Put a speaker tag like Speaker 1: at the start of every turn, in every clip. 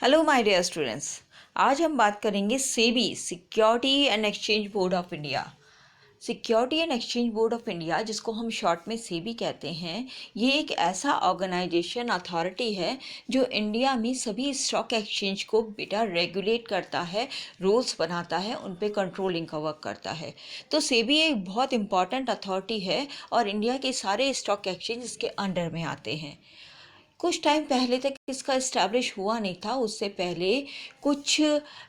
Speaker 1: Hello my dear students. आज हम बात करेंगे SEBI security and exchange board of India. Security and exchange board of India, जिसको हम शॉर्ट में सेबी कहते हैं, ये एक ऐसा ऑर्गेनाइजेशन अथॉरिटी है जो इंडिया में सभी स्टॉक एक्सचेंज को बेटा रेगुलेट करता है, रूल्स बनाता है, उन पे कंट्रोलिंग का वर्क करता है। तो सेबी एक बहुत इंपॉर्टेंट अथॉरिटी है और इंडिया के सारे स्टॉक एक्सचेंज इसके अंडर में आते हैं। कुछ टाइम पहले तक इसका इस्टेब्लिश हुआ नहीं था, उससे पहले कुछ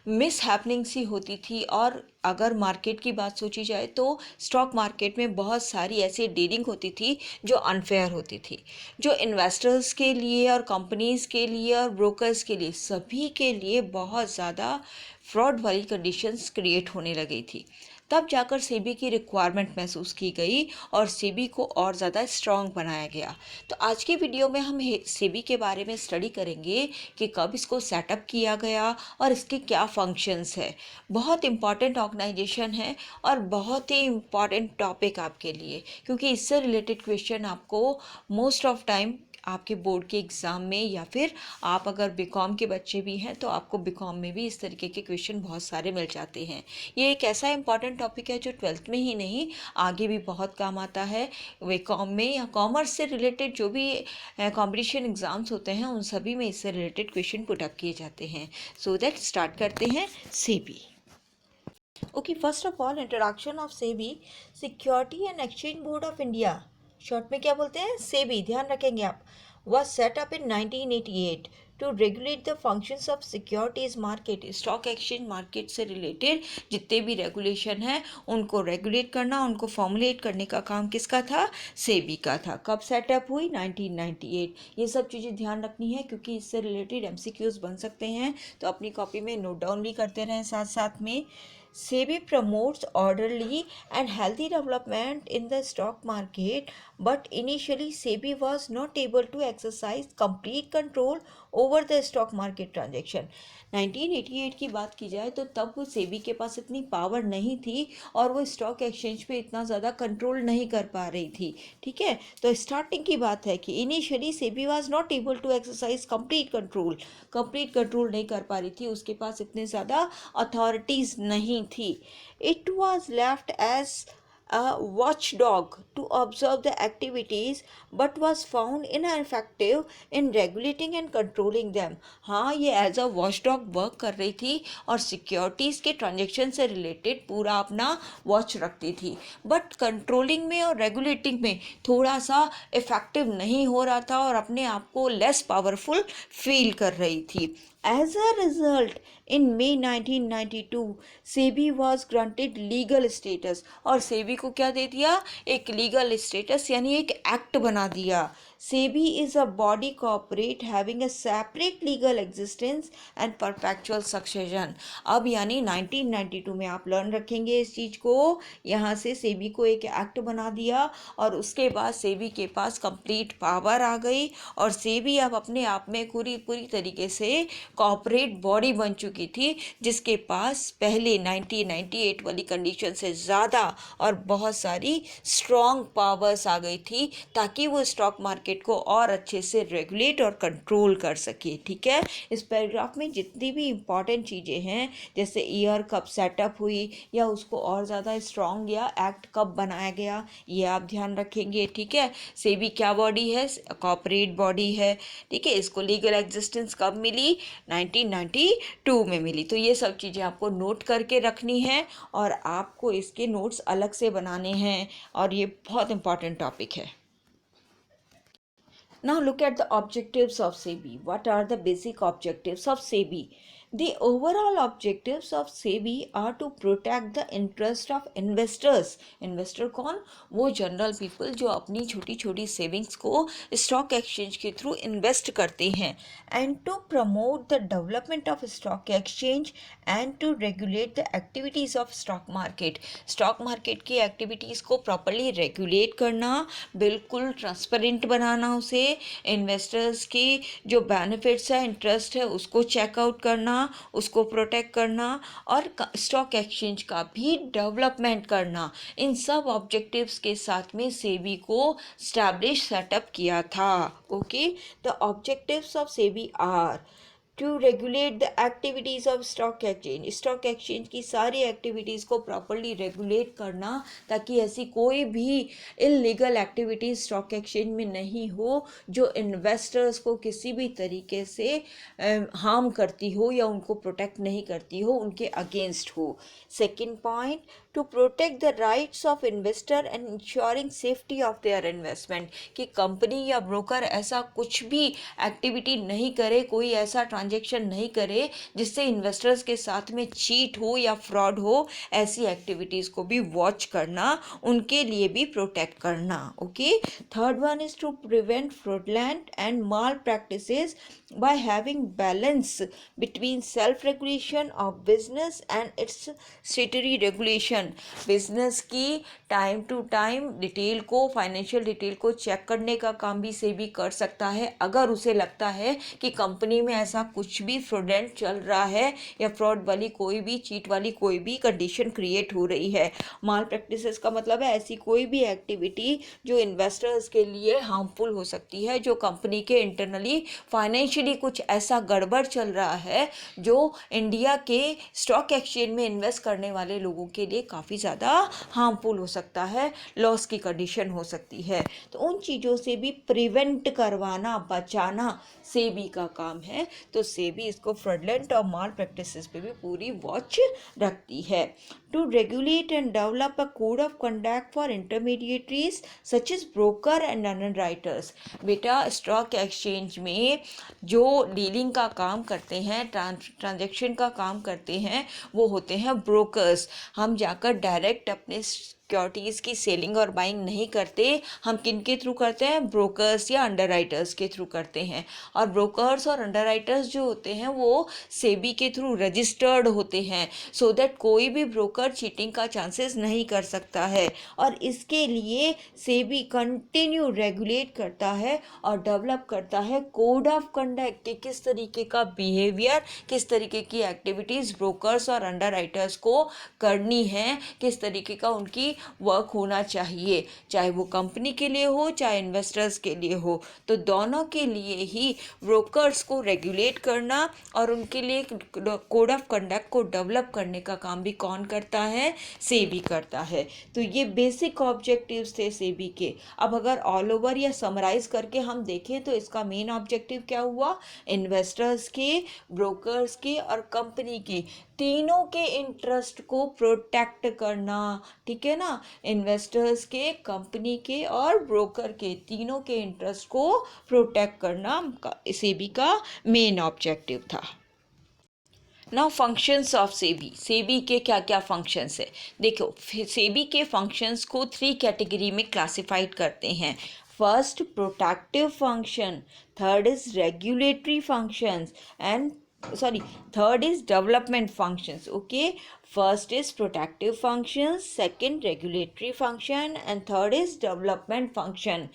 Speaker 1: मिस हैपनिंग सी होती थी। और अगर मार्केट की बात सोची जाए तो स्टॉक मार्केट में बहुत सारी ऐसी डीलिंग होती थी जो अनफेयर होती थी, जो इन्वेस्टर्स के लिए और कंपनीज के लिए और ब्रोकर्स के लिए, सभी के लिए बहुत ज़्यादा फ्रॉड वाली कंडीशंस क्रिएट होने लगी थी। तब जाकर सेबी की रिक्वायरमेंट महसूस की गई और सेबी को और ज़्यादा स्ट्रॉन्ग बनाया गया। तो आज की वीडियो में हम सेबी के बारे में स्टडी करेंगे कि कब इसको सेटअप किया गया और इसके क्या फंक्शंस है। बहुत इंपॉर्टेंट ऑर्गेनाइजेशन है और बहुत ही इम्पॉर्टेंट टॉपिक आपके लिए, क्योंकि इससे रिलेटेड क्वेश्चन आपको मोस्ट ऑफ टाइम आपके बोर्ड के एग्ज़ाम में, या फिर आप अगर बीकॉम के बच्चे भी हैं तो आपको बीकॉम में भी इस तरीके के क्वेश्चन बहुत सारे मिल जाते हैं। ये एक ऐसा इंपॉर्टेंट टॉपिक है जो ट्वेल्थ में ही नहीं, आगे भी बहुत काम आता है। बीकॉम में या कॉमर्स से रिलेटेड जो भी कंपटीशन एग्ज़ाम्स होते हैं, उन सभी में इससे रिलेटेड क्वेश्चन पुट अप किए जाते हैं। सो दैट स्टार्ट करते हैं SEBI. Okay, first of all introduction of SEBI. Security and exchange board of India, short में क्या बोलते हैं, सेबी, ध्यान रखेंगे आप, was set up in 1988 to regulate the functions of securities market। Stock exchange market से रिलेटेड जितने भी रेगुलेशन हैं उनको रेगुलेट करना, उनको फॉर्मुलेट करने का काम किसका था, सेबी का था। कब सेटअप हुई, 1998। ये सब चीज़ें ध्यान रखनी है क्योंकि इससे रिलेटेड एमसीक्यूज बन सकते हैं, तो अपनी कॉपी में नोट डाउन भी करते रहें साथ साथ में। SEBI promotes orderly and healthy development in the stock market, but initially SEBI was not able to exercise complete control over the stock market transaction। 1988 की बात की जाए तो तब वो सेबी के पास इतनी पावर नहीं थी और वो स्टॉक एक्सचेंज पे इतना ज़्यादा कंट्रोल नहीं कर पा रही थी। ठीक है, तो स्टार्टिंग की बात है कि initially SEBI was not able to exercise complete control नहीं कर पा रही थी, उसके पास इतने ज़्यादा अथॉरिटीज़ नहीं थी। It was left as a watchdog to observe the activities but was found ineffective in regulating and controlling them। हाँ, ये एज अ वॉचडॉग वर्क कर रही थी और सिक्योरिटीज़ के ट्रांजेक्शन से रिलेटेड पूरा अपना वॉच रखती थी, बट कंट्रोलिंग में और रेगुलेटिंग में थोड़ा सा इफ़ेक्टिव नहीं हो रहा था और अपने आप को लेस पावरफुल फील कर रही थी। As a result, in May 1992, SEBI was granted legal status। और सेबी को क्या दे दिया, एक लीगल स्टेटस, यानी एक एक्ट बना दिया। SEBI is a body corporate having a separate legal existence and perpetual succession। अब यानी 1992 में आप लर्न रखेंगे इस चीज़ को, यहाँ से सेबी को एक एक्ट बना दिया और उसके बाद सेबी के पास कंप्लीट पावर आ गई और सेबी अब अपने आप में पूरी तरीके से कॉर्पोरेट बॉडी बन चुकी थी, जिसके पास पहले 1998 वाली कंडीशन से ज़्यादा और बहुत सारी स्ट्रॉन्ग पावर्स आ गई थी, ताकि वो स्टॉक मार्केट को और अच्छे से रेगुलेट और कंट्रोल कर सके। ठीक है, इस पैराग्राफ में जितनी भी इम्पॉर्टेंट चीज़ें हैं, जैसे ईयर कब सेटअप हुई या उसको और ज़्यादा स्ट्रॉन्ग या एक्ट कब बनाया गया, ये आप ध्यान रखेंगे। ठीक है, सेबी क्या बॉडी है, कॉर्पोरेट बॉडी है। ठीक है, इसको लीगल एग्जिस्टेंस कब मिली, 1992 में मिली। तो ये सब चीज़ें आपको नोट करके रखनी है और आपको इसके नोट्स अलग से बनाने हैं और ये बहुत इंपॉर्टेंट टॉपिक है। Now look at the objectives of SEBI. What are the basic objectives of SEBI? The overall objectives of SEBI are to protect the interest of investors। Investor कौन, वो जनरल पीपल जो अपनी छोटी छोटी savings को stock exchange के through invest करते हैं। And to promote the development of stock exchange and to regulate the activities of stock market. Stock market की एक्टिविटीज़ को प्रॉपरली रेगुलेट करना, बिल्कुल ट्रांसपेरेंट बनाना उसे, इन्वेस्टर्स की जो बेनिफिट्स है, इंटरेस्ट है, उसको चेकआउट करना, उसको प्रोटेक्ट करना और स्टॉक एक्सचेंज का भी डेवलपमेंट करना। इन सब ऑब्जेक्टिव्स के साथ में सेबी को स्टैब्लिश सेटअप किया था। Okay, the objectives of SEBI are to regulate the activities of stock exchange की सारी एक्टिविटीज़ को प्रॉपरली रेगुलेट करना, ताकि ऐसी कोई भी इलीगल एक्टिविटीज़ स्टॉक एक्सचेंज में नहीं हो जो इन्वेस्टर्स को किसी भी तरीके से हार्म करती हो या उनको प्रोटेक्ट नहीं करती हो, उनके अगेंस्ट हो। Second point, to protect the rights of investor and insuring safety of their investment, कि कंपनी या ब्रोकर ऐसा कुछ भी एक्टिविटी नहीं करे, कोई ऐसा ट्रांजैक्शन नहीं करे जिससे इन्वेस्टर्स के साथ में चीट हो या फ्रॉड हो। ऐसी एक्टिविटीज़ को भी वॉच करना, उनके लिए भी प्रोटेक्ट करना। Okay, third one is to prevent fraudulent and malpractices by having balance between self regulation of business and its statutory regulation। Business की टाइम टू टाइम डिटेल को, फाइनेंशियल डिटेल को check करने का काम भी सेबी कर सकता है अगर उसे लगता है कि कंपनी में ऐसा कुछ भी फ्रॉडेंट चल रहा है या फ्रॉड वाली कोई भी, चीट वाली कोई भी कंडीशन क्रिएट हो रही है। माल प्रैक्टिसेस का मतलब है ऐसी कोई भी एक्टिविटी जो इन्वेस्टर्स के लिए हार्मफुल हो सकती है, जो कंपनी के इंटरनली फाइनेंशियली कुछ ऐसा गड़बड़ चल रहा है जो इंडिया के स्टॉक एक्सचेंज में इन्वेस्ट करने वाले लोगों के लिए काफ़ी ज़्यादा हार्मफुल हो सकता है, लॉस की कंडीशन हो सकती है। तो उन चीज़ों से भी प्रिवेंट करवाना, बचाना सेबी का काम है। तो सेबी इसको फ्रॉडलेंट और माल प्रैक्टिसेस पे भी पूरी वॉच रखती है। To regulate and develop a code of conduct for intermediaries such as broker and underwriters. बेटा, स्टॉक एक्सचेंज में जो डीलिंग का काम करते हैं, ट्रांजैक्शन का काम करते हैं, वो होते हैं ब्रोकर्स। हम जाकर डायरेक्ट अपने सिक्योरिटीज़ की सेलिंग और बाइंग नहीं करते, हम किन के थ्रू करते हैं? ब्रोकर्स या अंडरराइटर्स के थ्रू करते हैं। और ब्रोकर्स और अंडरराइटर्स जो होते हैं वो सेबी के थ्रू रजिस्टर्ड होते हैं, सो दैट कोई भी ब्रोकर चीटिंग का चांसेस नहीं कर सकता है। और इसके लिए सेबी कंटिन्यू रेगुलेट करता है और डेवलप करता है कोड ऑफ कंडक्ट कि किस तरीके का बिहेवियर, किस तरीके की एक्टिविटीज़ ब्रोकर्स और अंडरराइटर्स को करनी है, किस तरीके का उनकी वर्क होना चाहिए, चाहे वो कंपनी के लिए हो चाहे इन्वेस्टर्स के लिए हो। तो दोनों के लिए ही ब्रोकर्स को रेगुलेट करना और उनके लिए कोड ऑफ कंडक्ट को डेवलप करने का काम भी कौन करता है? सेबी करता है। तो ये बेसिक ऑब्जेक्टिव्स थे सेबी के। अब अगर ऑल ओवर या समराइज करके हम देखें तो इसका मेन ऑब्जेक्टिव क्या हुआ? इन्वेस्टर्स के, ब्रोकर्स के और कंपनी के तीनों के इंटरेस्ट को प्रोटेक्ट करना। ठीक है ना, इन्वेस्टर्स के, कंपनी के और ब्रोकर के तीनों के इंटरेस्ट को प्रोटेक्ट करना सेबी का मेन ऑब्जेक्टिव था। Now functions of SEBI. SEBI के क्या क्या फंक्शंस है? देखो, सेबी के फंक्शंस को 3 कैटेगरी में क्लासिफाइड करते हैं। First, protective function, third is regulatory functions and third is development functions. Okay, first is protective functions, second regulatory function and third is development function.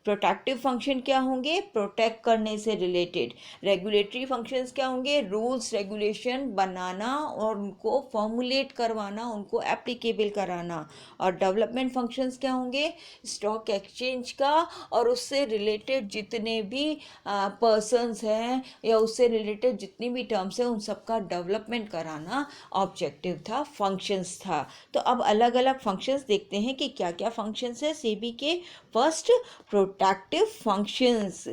Speaker 1: Protective function क्या होंगे? Protect करने से related. Regulatory functions क्या होंगे? Rules regulation बनाना और उनको formulate करवाना, उनको एप्लीकेबल कराना। और डेवलपमेंट फंक्शंस क्या होंगे? स्टॉक एक्सचेंज का और उससे रिलेटेड जितने भी पर्सनस हैं या उससे रिलेटेड जितनी भी टर्म्स हैं उन सबका डेवलपमेंट कराना ऑब्जेक्टिव था, फंक्शंस था। तो अब अलग अलग फंक्शंस देखते हैं कि क्या क्या फंक्शंस है सेबी के। First, protective functions.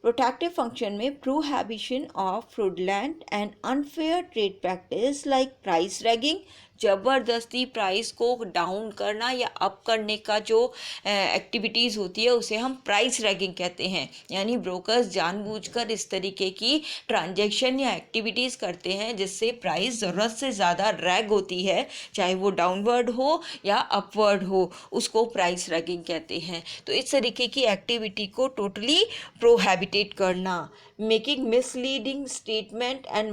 Speaker 1: Protective function में prohibition of fraudulent and unfair trade practice like price rigging, ज़बरदस्ती प्राइस को डाउन करना या अप करने का जो एक्टिविटीज़ होती है उसे हम प्राइस रैगिंग कहते हैं। यानी ब्रोकर्स जानबूझकर इस तरीके की ट्रांजैक्शन या एक्टिविटीज़ करते हैं जिससे प्राइस ज़रूरत से ज़्यादा रैग होती है, चाहे वो डाउनवर्ड हो या अपवर्ड हो, उसको प्राइस रैगिंग कहते हैं। तो इस तरीके की एक्टिविटी को टोटली प्रोहिबिटेट करना। Making misleading statement and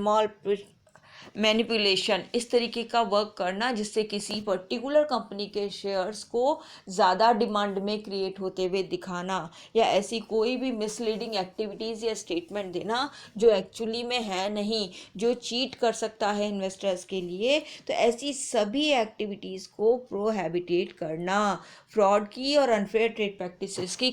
Speaker 1: manipulation, इस तरीके का वर्क करना जिससे किसी पर्टिकुलर कंपनी के शेयर्स को ज़्यादा डिमांड में क्रिएट होते हुए दिखाना, या ऐसी कोई भी मिसलीडिंग एक्टिविटीज़ या स्टेटमेंट देना जो एक्चुअली में है नहीं, जो चीट कर सकता है इन्वेस्टर्स के लिए। तो ऐसी सभी एक्टिविटीज़ को प्रोहैबिटेट करना, फ्रॉड की और अनफेयर ट्रेड प्रैक्टिसेस की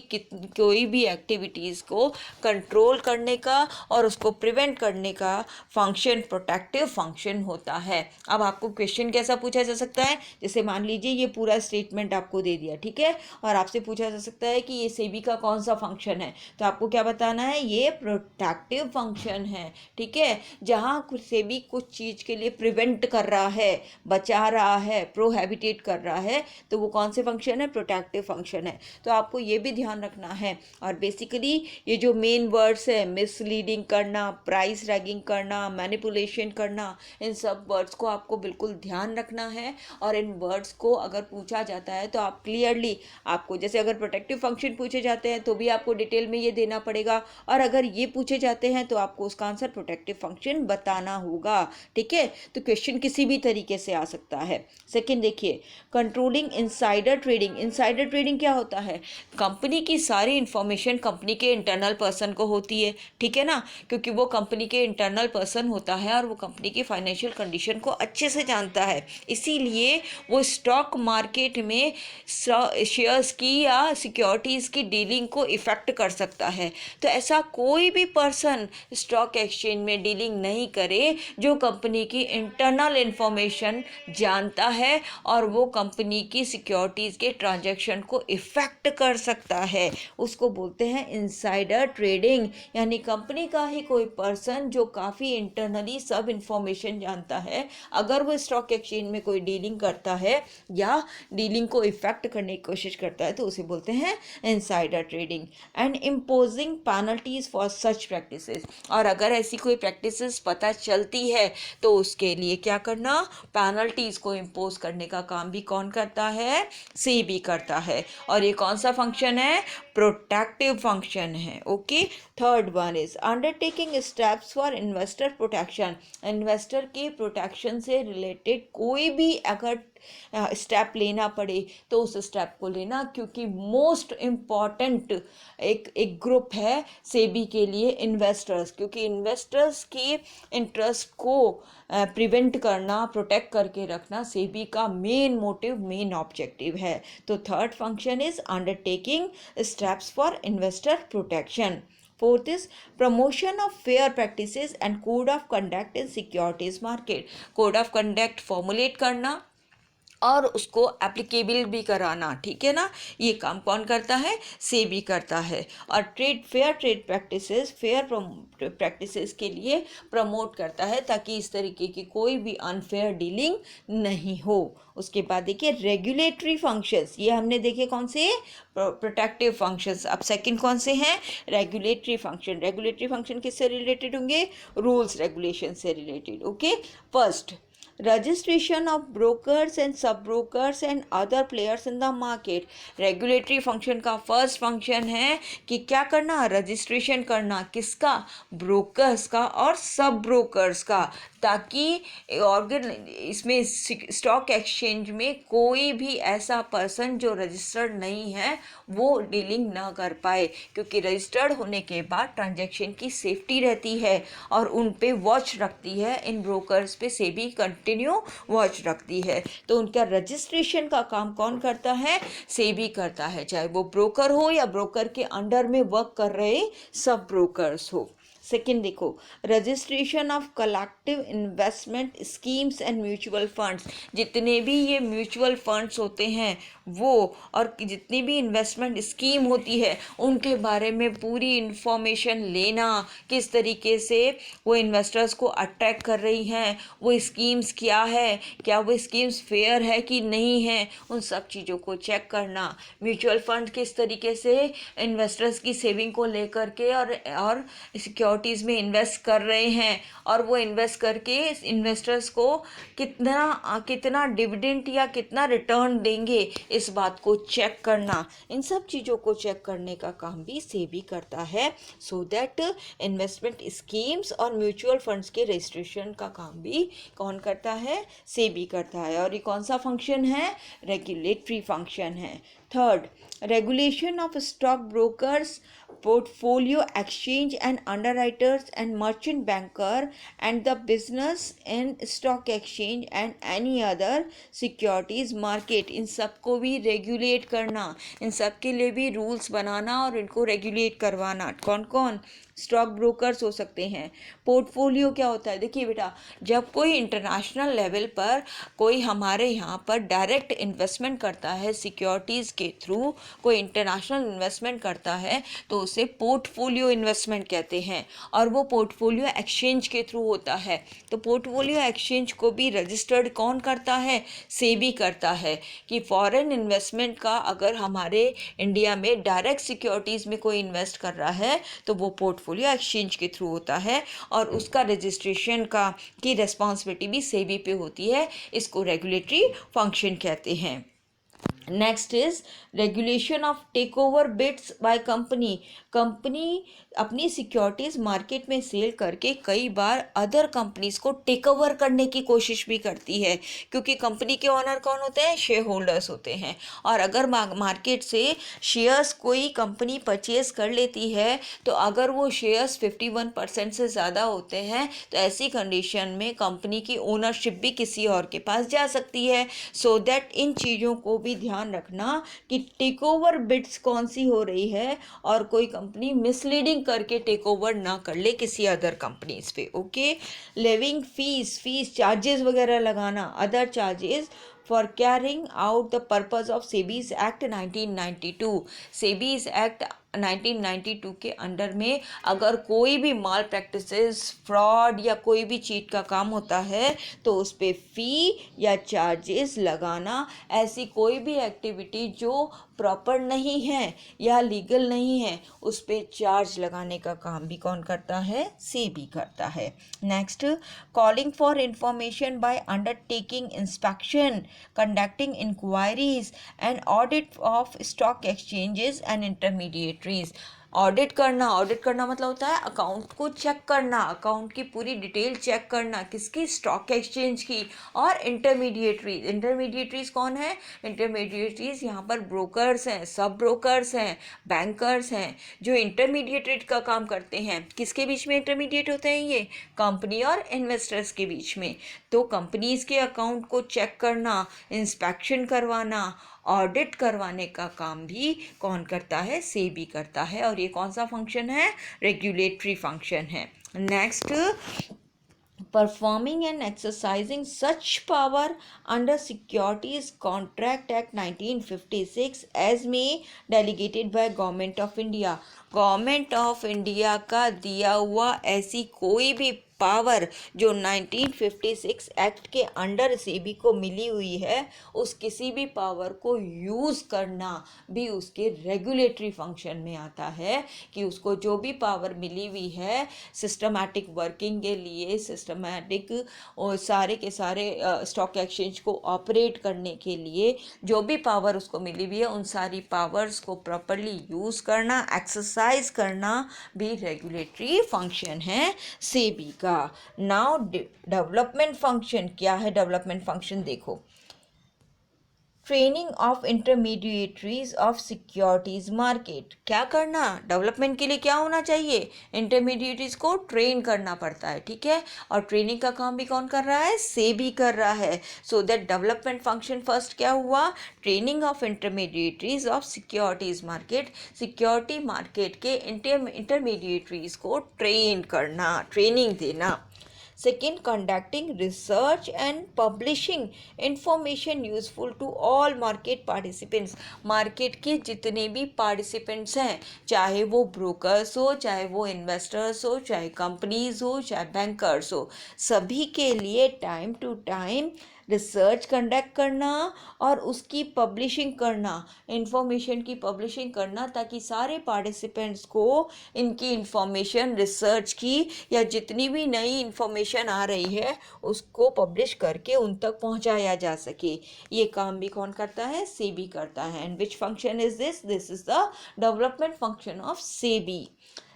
Speaker 1: कोई भी एक्टिविटीज़ को कंट्रोल करने का और उसको प्रिवेंट करने का फंक्शन प्रोटेक्टिव फंक्शन होता है। अब आपको क्वेश्चन कैसा पूछा जा सकता है, जैसे मान लीजिए ये पूरा स्टेटमेंट आपको दे दिया, ठीक है, और आपसे पूछा जा सकता है कि ये सेबी का कौन सा फंक्शन है, तो आपको क्या बताना है, ये प्रोटेक्टिव फंक्शन है, ठीक है। जहाँ सेबी कुछ चीज़ के लिए प्रिवेंट कर रहा है, बचा रहा है, प्रोहैबिटेट कर रहा है, तो वो कौन से फंक्शन है, प्रोटेक्टिव फंक्शन है। तो आपको ये भी ध्यान रखना है। और बेसिकली ये जो मेन वर्ड्स है, मिसलीडिंग करना, प्राइस रैगिंग करना, मैनिपुलेशन करना, इन सब वर्ड्स को आपको बिल्कुल ध्यान रखना है। और इन वर्ड्स को अगर पूछा जाता है तो आप क्लियरली, आपको जैसे अगर प्रोटेक्टिव फंक्शन पूछे जाते हैं तो भी आपको डिटेल में ये देना पड़ेगा, और अगर ये पूछे जाते हैं तो आपको उसका आंसर प्रोटेक्टिव फंक्शन बताना होगा, ठीक है। तो क्वेश्चन किसी भी तरीके से आ सकता है। सेकेंड देखिए, controlling insider trading. Insider trading क्या होता है, कंपनी की सारी इंफॉर्मेशन कंपनी के इंटरनल पर्सन को होती है, ठीक है ना, क्योंकि वो कंपनी के इंटरनल पर्सन होता है और वो कंपनी की फाइनेंशियल कंडीशन को अच्छे से जानता है, इसीलिए वो स्टॉक मार्केट में शेयर्स की या सिक्योरिटीज़ की डीलिंग को इफ़ेक्ट कर सकता है। तो ऐसा कोई भी पर्सन स्टॉक एक्सचेंज में डीलिंग नहीं करे जो कंपनी की इंटरनल इंफॉर्मेशन जानता है और वो कंपनी की सिक्योरिटीज़ के ट्रांजैक्शन को इफ़ेक्ट कर सकता है, उसको बोलते हैं इनसाइडर ट्रेडिंग। यानी कंपनी का ही कोई पर्सन जो काफ़ी इंटरनली सब इंफॉर्मेशन जानता है, अगर वो स्टॉक एक्सचेंज में कोई डीलिंग करता है या डीलिंग को इफ़ेक्ट करने की कोशिश करता है तो उसे बोलते हैं insider trading. And imposing penalties for such practices. और अगर ऐसी कोई प्रैक्टिसेस पता चलती है तो उसके लिए क्या करना, पेनल्टीज को इम्पोज करने का काम भी कौन करता है, सेबी करता है। और ये कौन सा फंक्शन है, प्रोटेक्टिव फंक्शन है, okay. Third one is undertaking steps for investor protection. Investor के प्रोटेक्शन से रिलेटेड कोई भी अगर स्टेप लेना पड़े तो उस स्टेप को लेना, क्योंकि मोस्ट इम्पॉर्टेंट एक ग्रुप है सेबी के लिए इन्वेस्टर्स, क्योंकि इन्वेस्टर्स के इंटरेस्ट को प्रिवेंट करना, प्रोटेक्ट करके रखना सेबी का मेन मोटिव, मेन ऑब्जेक्टिव है। तो third function is undertaking steps for investor protection. Fourth is promotion of fair practices and code of conduct in securities market. Code of conduct formulate करना और उसको applicable भी कराना, ठीक है ना, ये काम कौन करता है, सेबी करता है। और fair trade practices, fair practices के लिए प्रमोट करता है ताकि इस तरीके की कोई भी अनफेयर डीलिंग नहीं हो। उसके बाद देखिए रेगुलेटरी फंक्शंस, ये हमने देखे कौन से, प्रोटेक्टिव फंक्शंस। अब सेकंड कौन से हैं, रेगुलेटरी फंक्शन। रेगुलेटरी फंक्शन किससे रिलेटेड होंगे, रूल्स रेगुलेशन से related, okay. First, registration of brokers and sub brokers and other players in the market। Regulatory function का फर्स्ट फंक्शन है कि क्या करना, रजिस्ट्रेशन करना, किसका, ब्रोकर्स का और सब ब्रोकर्स का, ताकि इसमें स्टॉक एक्सचेंज में कोई भी ऐसा पर्सन जो रजिस्टर्ड नहीं है वो डीलिंग ना कर पाए, क्योंकि रजिस्टर्ड होने के बाद ट्रांजैक्शन की सेफ्टी रहती है और उन पे वॉच रखती है, इन ब्रोकर्स पे सेबी कंटिन्यू वॉच रखती है। तो उनका रजिस्ट्रेशन का काम कौन करता है, सेबी करता है, चाहे वो ब्रोकर हो या ब्रोकर के अंडर में वर्क कर रहे सब ब्रोकर्स हो। सेकेंड देखो, registration of collective investment schemes and mutual funds. जितने भी ये म्यूचुअल फंड्स होते हैं वो, और जितनी भी इन्वेस्टमेंट स्कीम होती है उनके बारे में पूरी इंफॉर्मेशन लेना, किस तरीके से वो इन्वेस्टर्स को अट्रैक्ट कर रही हैं, वो स्कीम्स क्या है, क्या वो स्कीम्स फेयर है कि नहीं है, उन सब चीज़ों को चेक करना। म्यूचुअल फंड किस तरीके से इन्वेस्टर्स की सेविंग को लेकर के और सिक्योर सिक्योरिटीज़ में इन्वेस्ट कर रहे हैं और वो इन्वेस्ट करके इन्वेस्टर्स को कितना डिविडेंड या कितना रिटर्न देंगे, इस बात को चेक करना, इन सब चीज़ों को चेक करने का काम भी सेबी करता है। सो दैट इन्वेस्टमेंट स्कीम्स और म्यूचुअल फंड्स के रजिस्ट्रेशन का काम भी कौन करता है? सेबी करता है। और ये कौन सा फंक्शन है? रेगुलेटरी फंक्शन है। Third, regulation of stock brokers, portfolio exchange and underwriters and merchant banker and the business and stock exchange and any other securities market, इन सबको भी रेगुलेट करना, इन सब के लिए भी रूल्स बनाना और इनको रेगुलेट करवाना। कौन कौन? स्टॉक ब्रोकर्स हो सकते हैं। पोर्टफोलियो क्या होता है? देखिए बेटा, जब कोई इंटरनेशनल लेवल पर कोई हमारे यहाँ पर डायरेक्ट इन्वेस्टमेंट करता है सिक्योरिटीज़ के थ्रू, कोई इंटरनेशनल इन्वेस्टमेंट करता है तो उसे पोर्टफोलियो इन्वेस्टमेंट कहते हैं, और वो पोर्टफोलियो एक्सचेंज के थ्रू होता है। तो पोर्टफोलियो एक्सचेंज को भी रजिस्टर्ड कौन करता है? सेबी करता है। कि फॉरेन इन्वेस्टमेंट का अगर हमारे इंडिया में डायरेक्ट सिक्योरिटीज़ में कोई इन्वेस्ट कर रहा है तो वो पोर्टफोलियो एक्सचेंज के थ्रू होता है, और उसका रजिस्ट्रेशन की रिस्पॉन्सिबिलिटी भी सेबी पे होती है। इसको रेगुलेटरी फंक्शन कहते हैं। Next is regulation of take over bids by company. Company अपनी सिक्योरिटीज़ मार्केट में सेल करके कई बार अदर कंपनीज को टेक ओवर करने की कोशिश भी करती है, क्योंकि कंपनी के ओनर कौन होते हैं? शेयर होल्डर्स होते हैं। और अगर मार्केट से शेयर्स कोई कंपनी परचेज कर लेती है तो अगर वो शेयर्स 51% से ज़्यादा होते हैं तो ऐसी कंडीशन में कंपनी की ओनरशिप भी किसी और के पास जा सकती है। सो दैट इन चीज़ों को भी ध्यान रखना कि टेक ओवर बिड्स कौन सी हो रही है और कोई कंपनी मिसलीडिंग करके टेक ओवर ना कर ले किसी अदर कंपनीज पे। ओके, लेविंग फीस चार्जेस वगैरह लगाना, other charges for carrying out the purpose of SEBI's act 1992। SEBI's act 1992 के अंडर में अगर कोई भी माल प्रैक्टिसेस, फ्रॉड या कोई भी चीट का काम होता है तो उस पर फ़ी या चार्जेस लगाना, ऐसी कोई भी एक्टिविटी जो प्रॉपर नहीं है या लीगल नहीं है उस पर चार्ज लगाने का काम भी कौन करता है? सेबी करता है। Next, calling for information by undertaking inspection, conducting inquiries and audit of stock exchanges and intermediaries. Audit करना मतलब होता है अकाउंट को चेक करना, अकाउंट की पूरी डिटेल चेक करना, किसकी? स्टॉक एक्सचेंज की। और इंटरमीडिएटरीज कौन है? इंटरमीडिएटरीज यहाँ पर ब्रोकर्स हैं, सब ब्रोकर्स हैं, बैंकर्स हैं, जो इंटरमीडिएट का काम करते हैं। किसके बीच में इंटरमीडिएट होते हैं? ये कंपनी और इन्वेस्टर्स के बीच में। तो कंपनीज के अकाउंट को चेक करना, इंस्पेक्शन करवाना, ऑडिट करवाने का काम भी कौन करता है? सेबी करता है। और ये कौन सा फंक्शन है? रेगुलेटरी फंक्शन है। Next, performing and exercising such power under Securities Contract Act 1956 as may delegated by Government of India। Government of India का दिया हुआ ऐसी कोई भी पावर जो 1956 एक्ट के अंडर सेबी को मिली हुई है, उस किसी भी पावर को यूज़ करना भी उसके रेगुलेटरी फंक्शन में आता है। कि उसको जो भी पावर मिली हुई है सिस्टमैटिक वर्किंग के लिए, सिस्टमैटिक और सारे के सारे स्टॉक एक्सचेंज को ऑपरेट करने के लिए जो भी पावर उसको मिली हुई है, उन सारी पावर्स को प्रॉपरली यूज़ करना, एक्सरसाइज करना भी रेगुलेटरी फंक्शन है सेबी का। नाउ डेवलपमेंट फंक्शन क्या है? डेवलपमेंट फंक्शन देखो, training of intermediaries of securities market. क्या करना? डेवलपमेंट के लिए क्या होना चाहिए? इंटरमीडिएटरीज को ट्रेन करना पड़ता है, ठीक है। और ट्रेनिंग का काम भी कौन कर रहा है? सेबी कर रहा है। So that development function first क्या हुआ? Training of intermediaries of securities market, security market के इंटरमीडिएटरीज को ट्रेन करना, ट्रेनिंग देना। Second, conducting research and publishing information useful to all market participants। Market के जितने भी पार्टिसिपेंट्स हैं, चाहे वो ब्रोकर्स हो, चाहे वो इन्वेस्टर्स हो, चाहे कंपनीज हो, चाहे बैंकर्स हो, सभी के लिए time to time research conduct करना और उसकी पब्लिशिंग करना, इंफॉर्मेशन की पब्लिशिंग करना, ताकि सारे पार्टिसिपेंट्स को इनकी इंफॉर्मेशन, रिसर्च की या जितनी भी नई इंफॉर्मेशन आ रही है उसको पब्लिश करके उन तक पहुंचाया जा सके। ये काम भी कौन करता है? सेबी करता है। And which function is this? This is the development function of SEBI.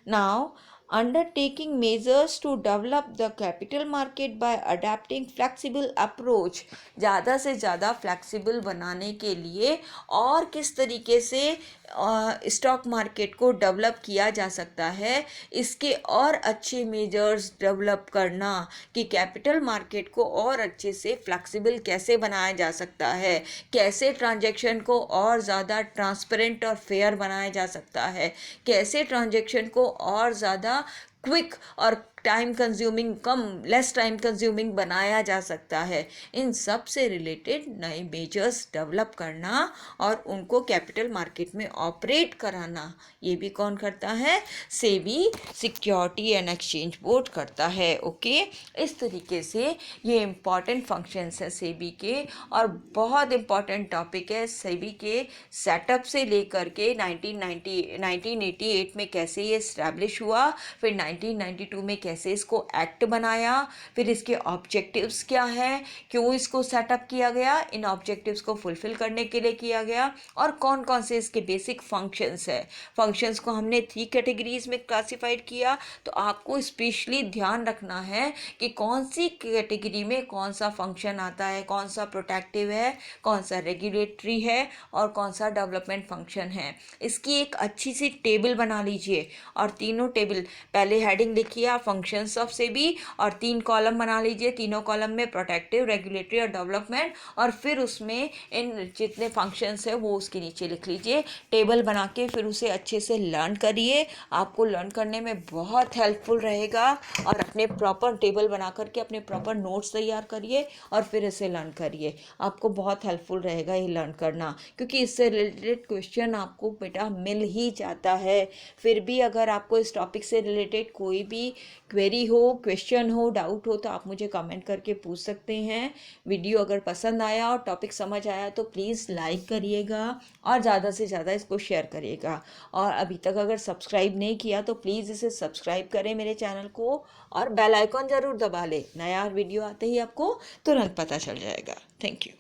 Speaker 1: Now, undertaking measures to develop the capital market by adapting flexible approach. ज़्यादा से ज़्यादा फ्लेक्सिबल बनाने के लिए और किस तरीके से स्टॉक मार्केट को डेवलप किया जा सकता है, इसके और अच्छे मेजर्स डेवलप करना कि कैपिटल मार्केट को और अच्छे से फ्लेक्सिबल कैसे बनाया जा सकता है, कैसे ट्रांजैक्शन को और ज़्यादा ट्रांसपेरेंट और फेयर बनाया जा सकता है, कैसे ट्रांजैक्शन को और ज़्यादा क्विक और लेस टाइम कंज्यूमिंग बनाया जा सकता है। इन सब से रिलेटेड नए मेजर्स डेवलप करना और उनको कैपिटल मार्केट में ऑपरेट कराना, ये भी कौन करता है? SEBI, security and exchange board करता है। ओके, इस तरीके से ये इम्पॉर्टेंट फंक्शंस हैं सेबी के और बहुत इम्पॉर्टेंट टॉपिक है। सेबी के सेटअप से लेकर के 1988 में कैसे ये इस्टेब्लिश हुआ, फिर 1992 में कैसे इसको एक्ट बनाया, फिर इसके ऑब्जेक्टिव्स क्या है, क्यों इसको सेटअप किया गया, इन ऑब्जेक्टिव्स को फुलफिल करने के लिए किया गया, और कौन कौन से इसके बेसिक फंक्शंस है। फंक्शंस को हमने 3 कैटेगरीज में क्लासिफाइड किया, तो आपको स्पेशली ध्यान रखना है कि कौन सी कैटेगरी में कौन सा फंक्शन आता है, कौन सा प्रोटेक्टिव है, कौन सा रेगुलेटरी है और कौन सा डेवलपमेंट फंक्शन है। इसकी एक अच्छी सी टेबल बना लीजिए और तीनों टेबल, पहले हेडिंग लिखिए फंक्शंस ऑफ सेबी और 3 कॉलम बना लीजिए, तीनों कॉलम में प्रोटेक्टिव, रेगुलेटरी और डेवलपमेंट, और फिर उसमें इन जितने फंक्शंस है वो उसके नीचे लिख लीजिए टेबल बना के। फिर उसे अच्छे से लर्न करिए, आपको लर्न करने में बहुत हेल्पफुल रहेगा। और अपने प्रॉपर टेबल बना करके अपने प्रॉपर नोट्स तैयार करिए और फिर इसे लर्न करिए, आपको बहुत हेल्पफुल रहेगा ये लर्न करना, क्योंकि इससे रिलेटेड क्वेश्चन आपको बेटा मिल ही जाता है। फिर भी अगर आपको इस टॉपिक से रिलेटेड कोई भी क्वेरी हो, क्वेश्चन हो, डाउट हो, तो आप मुझे कमेंट करके पूछ सकते हैं। वीडियो अगर पसंद आया और टॉपिक समझ आया तो प्लीज़ लाइक करिएगा और ज़्यादा से ज़्यादा इसको शेयर करिएगा। और अभी तक अगर सब्सक्राइब नहीं किया तो प्लीज़ इसे सब्सक्राइब करें मेरे चैनल को और बेल आइकॉन ज़रूर दबा लें, नया वीडियो आते ही आपको तुरंत पता चल जाएगा। Thank you.